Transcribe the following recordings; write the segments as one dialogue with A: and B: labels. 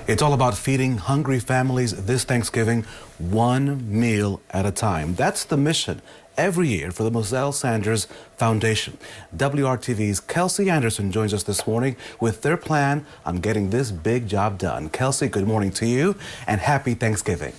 A: It's all about feeding hungry families this Thanksgiving, one meal at a time. That's the mission every year for the Mozel Sanders Foundation. WRTV's Kelsey Anderson joins us this morning with their plan on getting this big job done. Kelsey, good morning to you and happy Thanksgiving.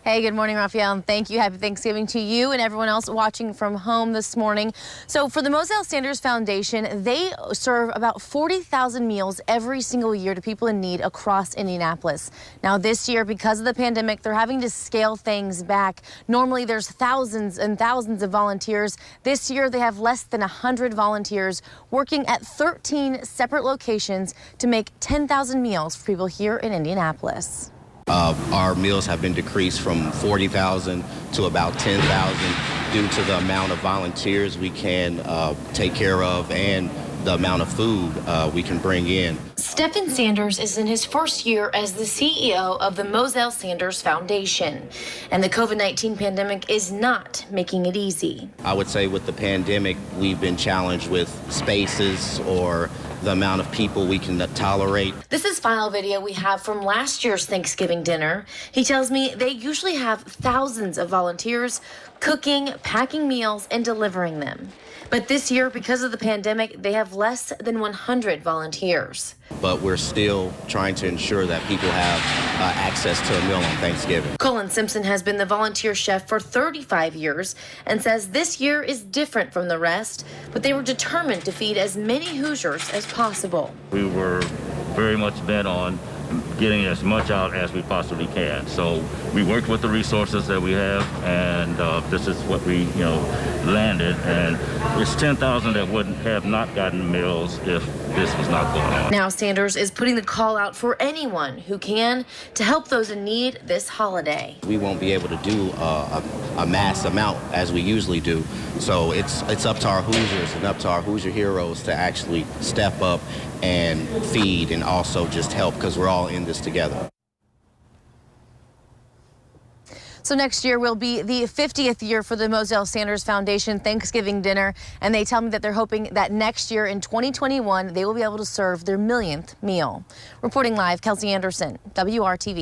B: Hey, good morning, Raphael, and thank you. Happy Thanksgiving to you and everyone else watching from home this morning. So for the Mozel Sanders Foundation, they serve about 40,000 meals every single year to people in need across Indianapolis. Now this year, because of the pandemic, they're having to scale things back. Normally there's thousands and thousands of volunteers. This year they have less than 100 volunteers working at 13 separate locations to make 10,000 meals for people here in Indianapolis.
C: Our meals have been decreased from 40,000 to about 10,000 due to the amount of volunteers we can take care of and the amount of food we can bring in.
B: Stephen Sanders is in his first year as the CEO of the Mozel Sanders Foundation, and the COVID-19 pandemic is not making it easy.
C: I would say with the pandemic, we've been challenged with spaces or the amount of people we can tolerate.
B: This is file video we have from last year's Thanksgiving dinner. He tells me they usually have thousands of volunteers cooking, packing meals, and delivering them. But this year, because of the pandemic, they have less than 100 volunteers.
C: But we're still trying to ensure that people have access to a meal on Thanksgiving.
B: Colin Simpson has been the volunteer chef for 35 years and says this year is different from the rest, but they were determined to feed as many Hoosiers as possible.
D: We were very much bent on getting as much out as we possibly can. So we worked with the resources that we have, and this is what we, landed. And it's 10,000 that would have not gotten meals if this was not going on.
B: Now Sanders is putting the call out for anyone who can to help those in need this holiday.
C: We won't be able to do a mass amount as we usually do. So it's up to our Hoosiers and up to our Hoosier heroes to actually step up and feed and also just help, because we're all in this together.
B: So next year will be the 50th year for the Mozel Sanders Foundation Thanksgiving dinner, and they tell me that they're hoping that next year in 2021 they will be able to serve their millionth meal. Reporting live, Kelsey Anderson, WRTV.